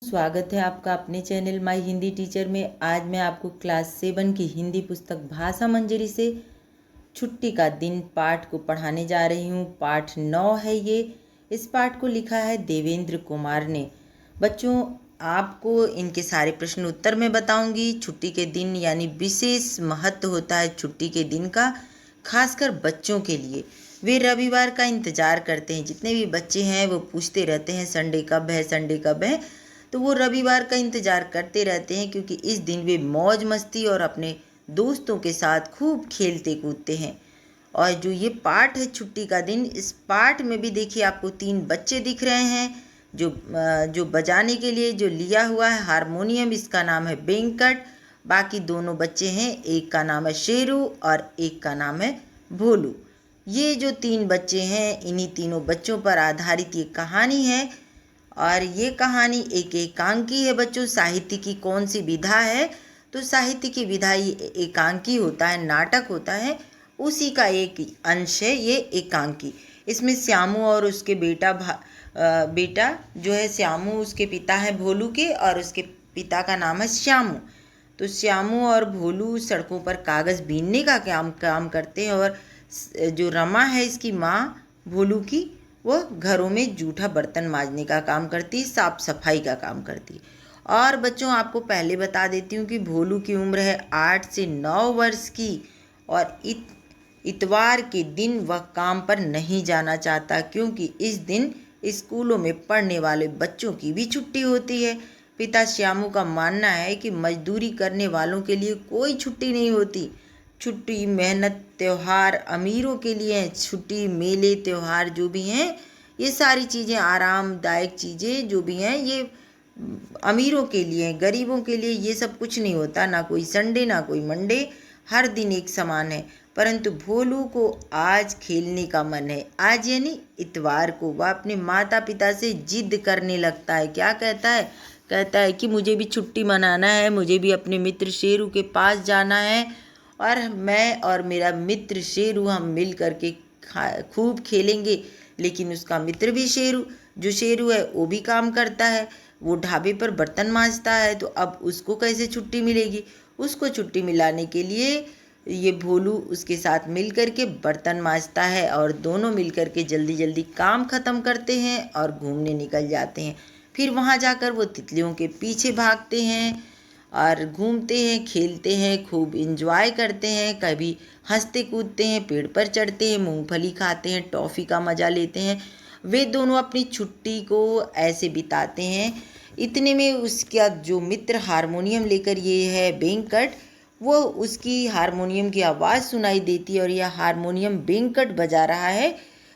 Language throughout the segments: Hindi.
स्वागत है आपका अपने चैनल माय हिंदी टीचर में। आज मैं आपको क्लास 7 की हिंदी पुस्तक भाषा मंजरी से छुट्टी का दिन पाठ को पढ़ाने जा रही हूँ। पाठ 9 है ये। इस पाठ को लिखा है देवेंद्र कुमार ने। बच्चों, आपको इनके सारे प्रश्न उत्तर मैं बताऊंगी। छुट्टी के दिन यानी विशेष महत्व होता है छुट्टी के दिन का, खासकर बच्चों के लिए। वे रविवार का इंतज़ार करते हैं। जितने भी बच्चे हैं वो पूछते रहते हैं संडे कब है, संडे कब है। तो वो रविवार का इंतज़ार करते रहते हैं क्योंकि इस दिन वे मौज मस्ती और अपने दोस्तों के साथ खूब खेलते कूदते हैं। और जो ये पाठ है छुट्टी का दिन, इस पाठ में भी देखिए आपको 3 बच्चे दिख रहे हैं जो बजाने के लिए जो लिया हुआ है हारमोनियम, इसका नाम है वेंकट। बाकी दोनों बच्चे हैं, एक का नाम है शेरू और एक का नाम है भोलू। ये जो 3 बच्चे हैं, इन्हीं तीनों बच्चों पर आधारित ये कहानी है। और ये कहानी एक एकांकी है बच्चों। साहित्य की कौन सी विधा है? तो साहित्य की विधा ये एकांकी होता है, नाटक होता है, उसी का एक अंश है ये एकांकी। इसमें श्यामू और उसके बेटा जो है श्यामू, उसके पिता है भोलू के और उसके पिता का नाम है श्यामू। तो श्यामू और भोलू सड़कों पर कागज़ बीनने का काम करते हैं और जो रमा है इसकी माँ भोलू की, वो घरों में जूठा बर्तन मांजने का काम करती है, साफ सफाई का काम करती है। और बच्चों, आपको पहले बता देती हूँ कि भोलू की उम्र है 8 से 9 वर्ष की और इतवार के दिन वह काम पर नहीं जाना चाहता क्योंकि इस दिन स्कूलों में पढ़ने वाले बच्चों की भी छुट्टी होती है। पिता श्यामू का मानना है कि मजदूरी करने वालों के लिए कोई छुट्टी नहीं होती। छुट्टी मेहनत त्यौहार अमीरों के लिए हैं। छुट्टी मेले त्यौहार जो भी हैं, ये सारी चीज़ें आरामदायक चीज़ें जो भी हैं ये अमीरों के लिए हैं। गरीबों के लिए ये सब कुछ नहीं होता, ना कोई संडे ना कोई मंडे, हर दिन एक समान है। परंतु भोलू को आज खेलने का मन है। आज यानी इतवार को वह अपने माता पिता से जिद करने लगता है। क्या कहता है? कहता है कि मुझे भी छुट्टी मनाना है, मुझे भी अपने मित्र शेरू के पास जाना है और मैं और मेरा मित्र शेरू हम मिल कर के खूब खेलेंगे। लेकिन उसका मित्र भी शेरू, जो शेरू है वो भी काम करता है, वो ढाबे पर बर्तन मांजता है। तो अब उसको कैसे छुट्टी मिलेगी? उसको छुट्टी मिलाने के लिए ये भोलू उसके साथ मिल कर के बर्तन मांजता है और दोनों मिल कर के जल्दी जल्दी काम ख़त्म करते हैं और घूमने निकल जाते हैं। फिर वहाँ जाकर वो तितलियों के पीछे भागते हैं और घूमते हैं, खेलते हैं, खूब इंजॉय करते हैं। कभी हंसते कूदते हैं, पेड़ पर चढ़ते हैं, मूंगफली खाते हैं, टॉफ़ी का मज़ा लेते हैं। वे दोनों अपनी छुट्टी को ऐसे बिताते हैं। इतने में उसका जो मित्र हारमोनियम लेकर ये है वेंकट, वो उसकी हारमोनियम की आवाज़ सुनाई देती है और यह हारमोनियम वेंकट बजा रहा है।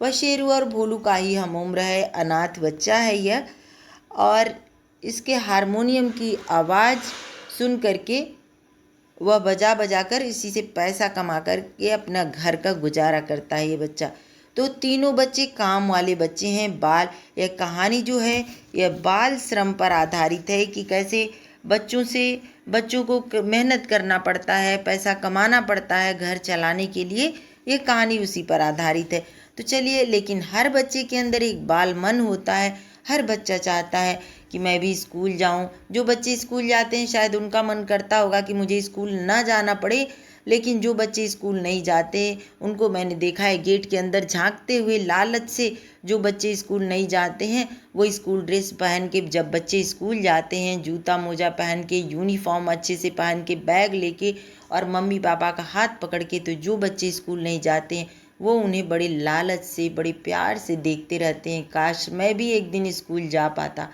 वह शेरू और भोलू का ही हम उम्र है, अनाथ बच्चा है यह। और इसके हारमोनियम की आवाज़ सुन करके वह बजा बजा कर इसी से पैसा कमा कर के अपना घर का गुजारा करता है ये बच्चा। तो तीनों बच्चे काम वाले बच्चे हैं। यह कहानी जो है यह बाल श्रम पर आधारित है कि कैसे बच्चों को मेहनत करना पड़ता है, पैसा कमाना पड़ता है घर चलाने के लिए। ये कहानी उसी पर आधारित है। तो चलिए, लेकिन हर बच्चे के अंदर एक बाल मन होता है। हर बच्चा चाहता है कि मैं भी स्कूल जाऊं। जो बच्चे स्कूल जाते हैं शायद उनका मन करता होगा कि मुझे स्कूल ना जाना पड़े, लेकिन जो बच्चे स्कूल नहीं जाते उनको मैंने देखा है गेट के अंदर झांकते हुए लालच से। जो बच्चे स्कूल नहीं जाते हैं वो स्कूल ड्रेस पहन के, जब बच्चे स्कूल जाते हैं जूता मोजा पहन के, यूनिफॉर्म अच्छे से पहन के, बैग लेके और मम्मी पापा का हाथ पकड़ के, तो जो बच्चे स्कूल नहीं जाते हैं वो उन्हें बड़े लालच से, बड़े प्यार से देखते रहते हैं। काश मैं भी एक दिन स्कूल जा पाता।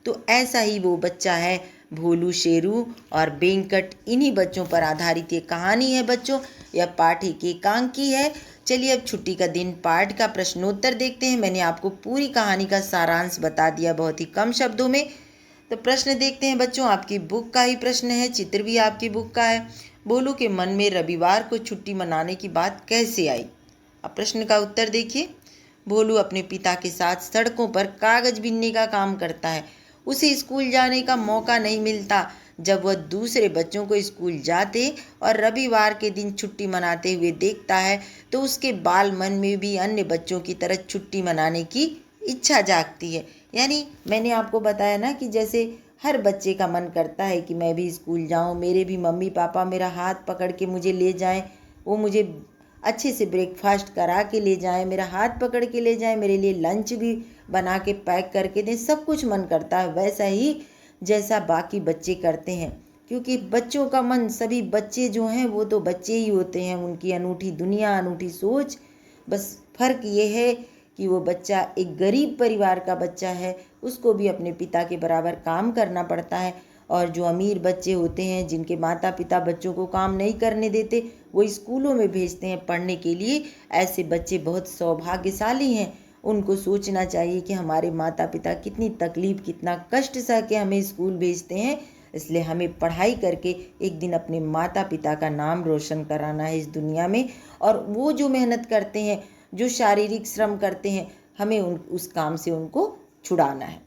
तो ऐसा ही वो बच्चा है भोलू, शेरू और वेंकट। इन्हीं बच्चों पर आधारित ये कहानी है बच्चों। यह पाठ एक एकांकी है। चलिए अब छुट्टी का दिन पाठ का प्रश्नोत्तर देखते हैं। मैंने आपको पूरी कहानी का सारांश बता दिया बहुत ही कम शब्दों में। तो प्रश्न देखते हैं बच्चों। आपकी बुक का ही प्रश्न है, चित्र भी आपकी बुक का है। भोलू के मन में रविवार को छुट्टी मनाने की बात कैसे आई? अब प्रश्न का उत्तर देखिए। भोलू अपने पिता के साथ सड़कों पर कागज बीनने का काम करता है। उसे स्कूल जाने का मौका नहीं मिलता। जब वह दूसरे बच्चों को स्कूल जाते और रविवार के दिन छुट्टी मनाते हुए देखता है तो उसके बाल मन में भी अन्य बच्चों की तरह छुट्टी मनाने की इच्छा जागती है। यानी मैंने आपको बताया ना कि जैसे हर बच्चे का मन करता है कि मैं भी स्कूल जाऊं, मेरे भी मम्मी पापा मेरा हाथ पकड़ के मुझे ले जाएं, वो मुझे अच्छे से ब्रेकफास्ट करा के ले जाएं, मेरा हाथ पकड़ के ले जाएं, मेरे लिए लंच भी बना के पैक करके दें। सब कुछ मन करता है वैसा ही जैसा बाकी बच्चे करते हैं, क्योंकि बच्चों का मन, सभी बच्चे जो हैं वो तो बच्चे ही होते हैं, उनकी अनूठी दुनिया, अनूठी सोच। बस फ़र्क ये है कि वो बच्चा एक गरीब परिवार का बच्चा है, उसको भी अपने पिता के बराबर काम करना पड़ता है। और जो अमीर बच्चे होते हैं, जिनके माता पिता बच्चों को काम नहीं करने देते, वो स्कूलों में भेजते हैं पढ़ने के लिए, ऐसे बच्चे बहुत सौभाग्यशाली हैं। उनको सोचना चाहिए कि हमारे माता पिता कितनी तकलीफ़, कितना कष्ट सह के हमें स्कूल भेजते हैं, इसलिए हमें पढ़ाई करके एक दिन अपने माता पिता का नाम रोशन कराना है इस दुनिया में। और वो जो मेहनत करते हैं, जो शारीरिक श्रम करते हैं, हमें उस काम से उनको छुड़ाना है।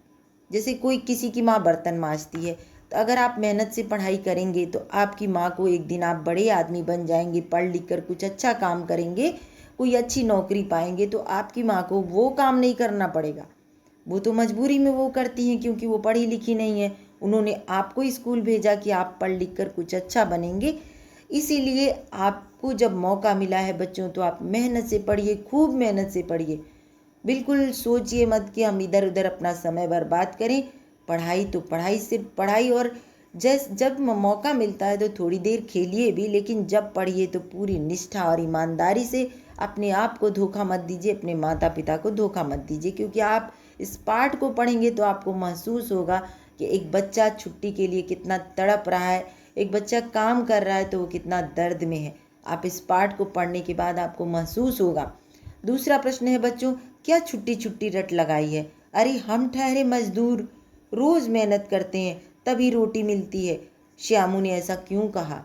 जैसे कोई किसी की माँ बर्तन मांजती है, तो अगर आप मेहनत से पढ़ाई करेंगे तो आपकी माँ को एक दिन आप बड़े आदमी बन जाएंगे, पढ़ लिख कर कुछ अच्छा काम करेंगे, कोई अच्छी नौकरी पाएंगे, तो आपकी माँ को वो काम नहीं करना पड़ेगा। वो तो मजबूरी में वो करती हैं, क्योंकि वो पढ़ी लिखी नहीं है। उन्होंने आपको स्कूल भेजा कि आप पढ़ लिख कर कुछ अच्छा बनेंगे। इसीलिए आपको जब मौका मिला है बच्चों, तो आप मेहनत से पढ़िए, खूब मेहनत से पढ़िए। बिल्कुल सोचिए मत कि हम इधर उधर अपना समय बर्बाद करें। पढ़ाई तो पढ़ाई, सिर्फ पढ़ाई। और जब मौका मिलता है तो थोड़ी देर खेलिए भी, लेकिन जब पढ़िए तो पूरी निष्ठा और ईमानदारी से। अपने आप को धोखा मत दीजिए, अपने माता पिता को धोखा मत दीजिए, क्योंकि आप इस पाठ को पढ़ेंगे तो आपको महसूस होगा कि एक बच्चा छुट्टी के लिए कितना तड़प रहा है, एक बच्चा काम कर रहा है तो वो कितना दर्द में है। आप इस पाठ को पढ़ने के बाद आपको महसूस होगा। दूसरा प्रश्न है बच्चों, क्या छुट्टी छुट्टी रट लगाई है? अरे हम ठहरे मजदूर, रोज मेहनत करते हैं तभी रोटी मिलती है। श्यामू ने ऐसा क्यों कहा?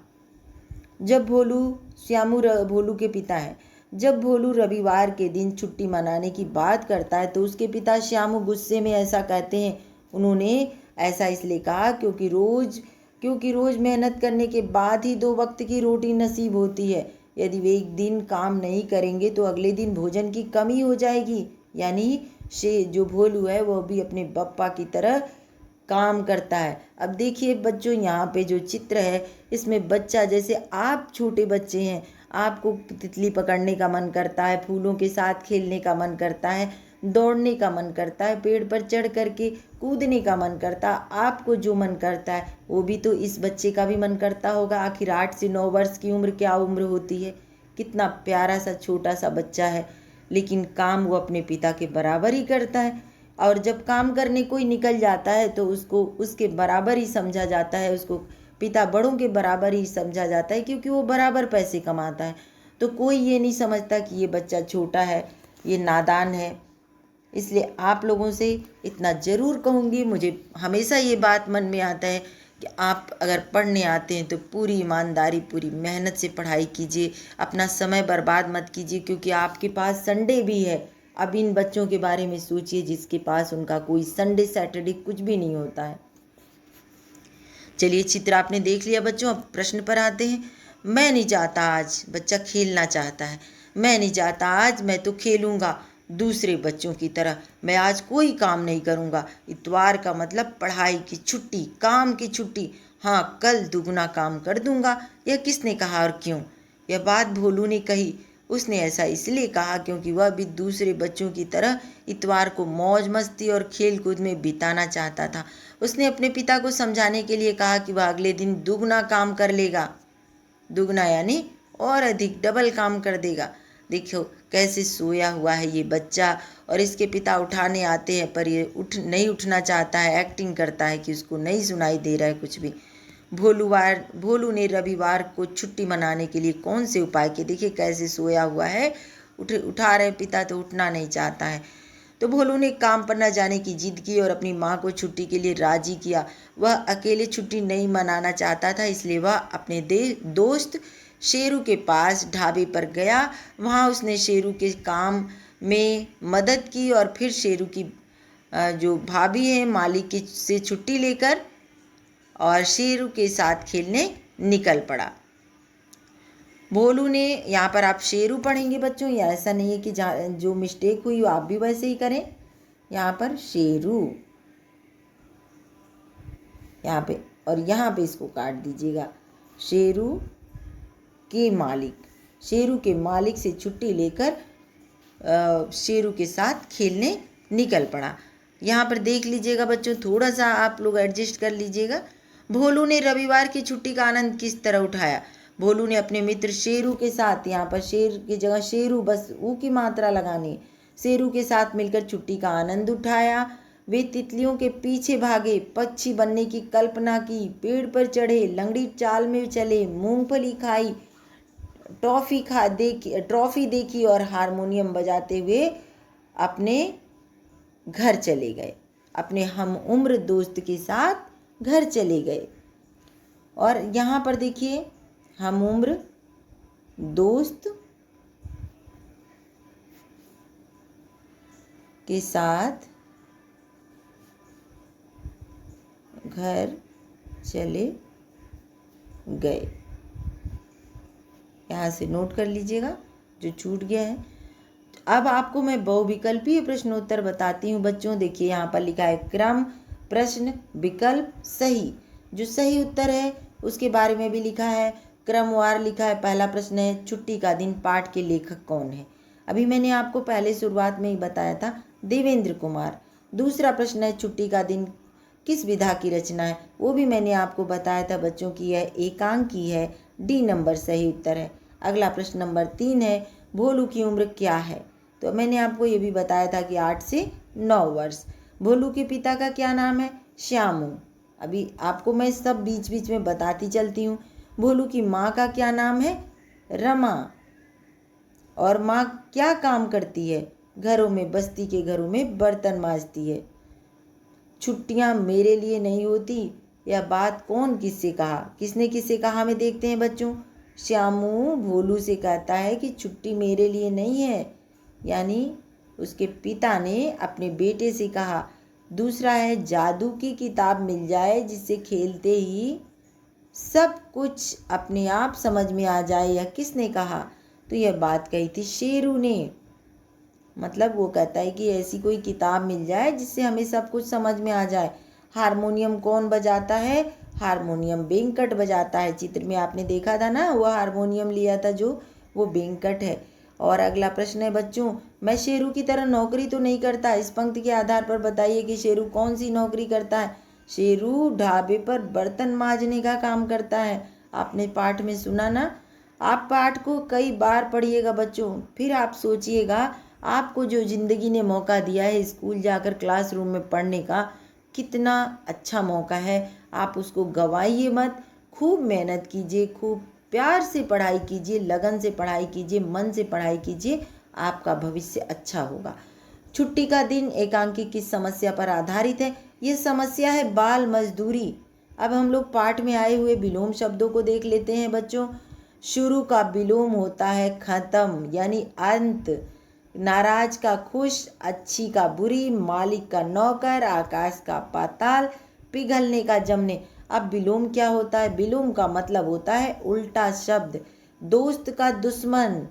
जब भोलू, श्यामू भोलू के पिता हैं। जब भोलू रविवार के दिन छुट्टी मनाने की बात करता है तो उसके पिता श्यामू गुस्से में ऐसा कहते हैं। उन्होंने ऐसा इसलिए कहा क्योंकि रोज मेहनत करने के बाद ही 2 वक्त की रोटी नसीब होती है। यदि वे एक दिन काम नहीं करेंगे तो अगले दिन भोजन की कमी हो जाएगी। यानी जो भोलू है वो भी अपने बप्पा की तरह काम करता है। अब देखिए बच्चों, यहाँ पे जो चित्र है इसमें बच्चा, जैसे आप छोटे बच्चे हैं, आपको तितली पकड़ने का मन करता है, फूलों के साथ खेलने का मन करता है, दौड़ने का मन करता है, पेड़ पर चढ़ करके कूदने का मन करता है। आपको जो मन करता है वो भी तो इस बच्चे का भी मन करता होगा। आखिर 8 से 9 वर्ष की उम्र क्या उम्र होती है? कितना प्यारा सा छोटा सा बच्चा है, लेकिन काम वो अपने पिता के बराबर ही करता है। और जब काम करने कोई निकल जाता है तो उसको उसके बराबर ही समझा जाता है, उसको पिता बड़ों के बराबर ही समझा जाता है, क्योंकि वो बराबर पैसे कमाता है। तो कोई ये नहीं समझता कि ये बच्चा छोटा है, ये नादान है। इसलिए आप लोगों से इतना ज़रूर कहूँगी, मुझे हमेशा ये बात मन में आता है कि आप अगर पढ़ने आते हैं तो पूरी ईमानदारी, पूरी मेहनत से पढ़ाई कीजिए, अपना समय बर्बाद मत कीजिए, क्योंकि आपके पास संडे भी है। अब इन बच्चों के बारे में सोचिए जिसके पास उनका कोई संडे सैटरडे कुछ भी नहीं होता है। चलिए, चित्र आपने देख लिया बच्चों, अब प्रश्न पर आते हैं। मैं नहीं चाहता आज, बच्चा खेलना चाहता है। मैं नहीं चाहता आज, मैं तो खेलूँगा दूसरे बच्चों की तरह। मैं आज कोई काम नहीं करूँगा। इतवार का मतलब पढ़ाई की छुट्टी, काम की छुट्टी। हाँ, कल दुगना काम कर दूँगा। यह किसने कहा और क्यों? यह बात भोलू ने कही। उसने ऐसा इसलिए कहा क्योंकि वह भी दूसरे बच्चों की तरह इतवार को मौज मस्ती और खेल कूद में बिताना चाहता था। उसने अपने पिता को समझाने के लिए कहा कि वह अगले दिन दुगना काम कर लेगा। दुगना यानी और अधिक, डबल काम कर देगा। देखो कैसे सोया हुआ है ये बच्चा, और इसके पिता उठाने आते हैं पर ये नहीं उठना चाहता है, एक्टिंग करता है कि उसको नहीं सुनाई दे रहा है कुछ भी। भोलू ने रविवार को छुट्टी मनाने के लिए कौन से उपाय किए? देखिए कैसे सोया हुआ है, उठा रहे पिता तो उठना नहीं चाहता है। तो भोलू ने काम पर न जाने की जिद की और अपनी माँ को छुट्टी के लिए राजी किया। वह अकेले छुट्टी नहीं मनाना चाहता था, इसलिए वह अपने दोस्त शेरू के पास ढाबे पर गया। वहाँ उसने शेरू के काम में मदद की और फिर शेरू की जो भाभी है मालिक की से छुट्टी लेकर और शेरू के साथ खेलने निकल पड़ा। भोलू ने, यहाँ पर आप शेरू पढ़ेंगे बच्चों, या ऐसा नहीं है कि जो मिस्टेक हुई आप भी वैसे ही करें। यहाँ पर शेरू। यहाँ पे, और यहाँ पे इसको काट दीजिएगा। शेरू के मालिक, शेरू के मालिक से छुट्टी लेकर शेरू के साथ खेलने निकल पड़ा। यहाँ पर देख लीजिएगा बच्चों, थोड़ा सा आप लोग एडजस्ट कर लीजिएगा। भोलू ने रविवार की छुट्टी का आनंद किस तरह उठाया? भोलू ने अपने मित्र शेरू के साथ, यहाँ पर शेर की जगह शेरू, बस ऊ की मात्रा लगानी, शेरू के साथ मिलकर छुट्टी का आनंद उठाया। वे तितलियों के पीछे भागे, पक्षी बनने की कल्पना की, पेड़ पर चढ़े, लंगड़ी चाल में चले, मूंगफली खाई, ट्रॉफी देखी और हारमोनियम बजाते हुए अपने घर चले गए। अपने हम उम्र दोस्त के साथ घर चले गए। और यहाँ पर देखिए, हम उम्र दोस्त के साथ घर चले गए। यहाँ से नोट कर लीजिएगा जो छूट गया है। अब आपको मैं बहुविकल्पीय प्रश्नोत्तर बताती हूँ बच्चों। देखिए यहाँ पर लिखा है क्रम, प्रश्न, विकल्प, सही। जो सही उत्तर है उसके बारे में भी लिखा है, क्रमवार लिखा है। पहला प्रश्न है छुट्टी का दिन पाठ के लेखक कौन है? अभी मैंने आपको पहले शुरुआत में ही बताया था, देवेंद्र कुमार। दूसरा प्रश्न है छुट्टी का दिन किस विधा की रचना है? वो भी मैंने आपको बताया था बच्चों की यह एकांकी है। डी नंबर सही उत्तर है। अगला प्रश्न नंबर 3 है भोलू की उम्र क्या है? तो मैंने आपको ये भी बताया था कि 8 से 9 वर्ष। भोलू के पिता का क्या नाम है? श्यामू। अभी आपको मैं सब बीच बीच में बताती चलती हूँ। भोलू की माँ का क्या नाम है? रमा। और माँ क्या काम करती है? घरों में, बस्ती के घरों में बर्तन मांजती है। छुट्टियाँ मेरे लिए नहीं होती, यह बात कौन किससे कहा? किसने किससे कहा हमें देखते हैं बच्चों। श्यामू भोलू से कहता है कि छुट्टी मेरे लिए नहीं है, यानी उसके पिता ने अपने बेटे से कहा। दूसरा है जादू की किताब मिल जाए जिससे खेलते ही सब कुछ अपने आप समझ में आ जाए, यह किसने कहा? तो यह बात कही थी शेरू ने। मतलब वो कहता है कि ऐसी कोई किताब मिल जाए जिससे हमें सब कुछ समझ में आ जाए। हारमोनियम कौन बजाता है? हारमोनियम वेंकट बजाता है। चित्र में आपने देखा था ना, वो हारमोनियम लिया था जो, वो वेंकट है। और अगला प्रश्न है बच्चों, मैं शेरू की तरह नौकरी तो नहीं करता। इस पंक्ति के आधार पर बताइए कि शेरू कौन सी नौकरी करता है? शेरू ढाबे पर बर्तन मांजने का काम करता है। आपने पाठ में सुना ना। आप पाठ को कई बार पढ़िएगा बच्चों, फिर आप सोचिएगा आपको जो ज़िंदगी ने मौका दिया है स्कूल जाकर क्लासरूम में पढ़ने का, कितना अच्छा मौका है। आप उसको गंवाइए मत। खूब मेहनत कीजिए, खूब प्यार से पढ़ाई कीजिए, लगन से पढ़ाई कीजिए, मन से पढ़ाई कीजिए, आपका भविष्य अच्छा होगा। छुट्टी का दिन एकांकी किस समस्या पर आधारित है? ये समस्या है बाल मजदूरी। अब हम लोग पाठ में आए हुए विलोम शब्दों को देख लेते हैं बच्चों। शुरू का विलोम होता है खत्म, यानी अंत। नाराज का खुश, अच्छी का बुरी, मालिक का नौकर, आकाश का पाताल, पिघलने का जमने। अब विलोम क्या होता है? विलोम का मतलब होता है उल्टा शब्द। दोस्त का दुश्मन।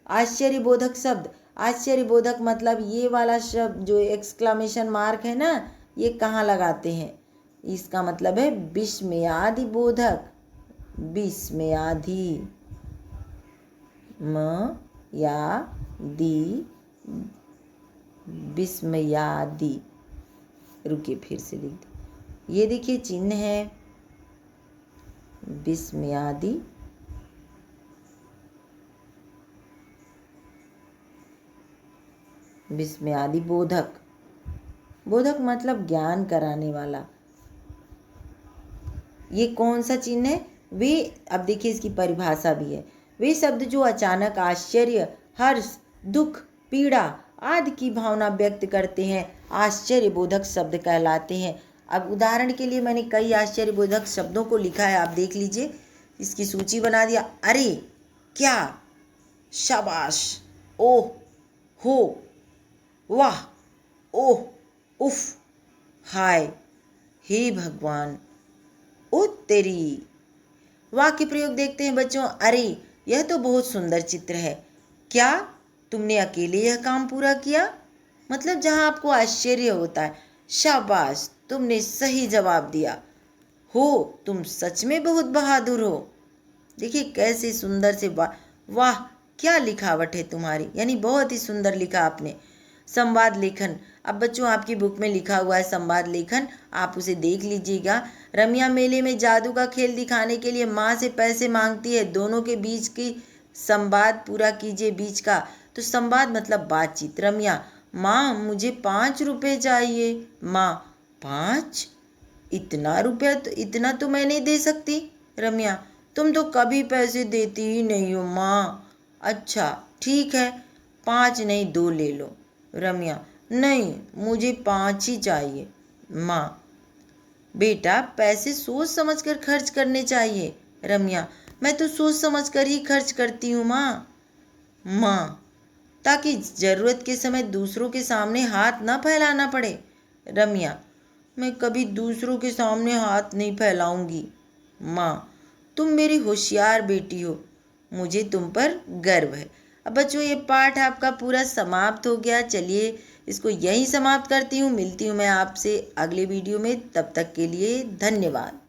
आश्चर्यबोधक शब्द। आश्चर्यबोधक मतलब ये वाला शब्द जो एक्सक्लेमेशन मार्क है ना, ये कहाँ लगाते हैं? इसका मतलब है विस्मयादि बोधक। विस्मयादि, म या दी, विस्मयादि। रुकिए फिर से लिख दे। ये देखिए चिन्ह है विस्मयादि, विस्मयादि बोधक। बोधक मतलब ज्ञान कराने वाला। ये कौन सा चिन्ह है? वे, अब देखिए इसकी परिभाषा भी है। वे शब्द जो अचानक आश्चर्य, हर्ष, दुख, पीड़ा आदि की भावना व्यक्त करते हैं आश्चर्यबोधक शब्द कहलाते हैं। अब उदाहरण के लिए मैंने कई आश्चर्यबोधक शब्दों को लिखा है, आप देख लीजिए। इसकी सूची बना दिया। अरे, क्या, शाबाश, ओह, हो, वाह, ओह, उफ, हाय, हे भगवान, ओ तेरी। वाक्य प्रयोग देखते हैं बच्चों। अरे, यह तो बहुत सुंदर चित्र है। क्या तुमने अकेले यह काम पूरा किया? मतलब जहाँ आपको आश्चर्य होता है। शाबाश, तुमने सही जवाब दिया। हो, तुम सच में बहुत बहादुर हो। देखिए कैसे सुंदर से वाह वाह, क्या लिखावट है तुम्हारी, यानी बहुत ही सुंदर लिखा आपने। संवाद लेखन, अब बच्चों आपकी बुक में लिखा हुआ है संवाद लेखन, आप उसे देख लीजिएगा। रमिया मेले में जादू का खेल दिखाने के लिए माँ से पैसे मांगती है, दोनों के बीच की संवाद पूरा कीजिए बीच का। तो संवाद मतलब बातचीत। रमिया, माँ मुझे 5 रुपए चाहिए। माँ, 5? इतना तो मैं नहीं दे सकती। रम्या, तुम तो कभी पैसे देती ही नहीं हो माँ। अच्छा ठीक है, 5 नहीं 2 ले लो। रम्या, नहीं मुझे 5 ही चाहिए। माँ, बेटा पैसे सोच समझ कर खर्च करने चाहिए। रम्या, मैं तो सोच समझ कर ही खर्च करती हूँ माँ। माँ, ताकि जरूरत के समय दूसरों के सामने हाथ न फैलाना पड़े। रम्या, मैं कभी दूसरों के सामने हाथ नहीं फैलाऊंगी। माँ, तुम मेरी होशियार बेटी हो, मुझे तुम पर गर्व है। अब बच्चों ये पाठ आपका पूरा समाप्त हो गया। चलिए इसको यहीं समाप्त करती हूँ, मिलती हूँ मैं आपसे अगले वीडियो में। तब तक के लिए धन्यवाद।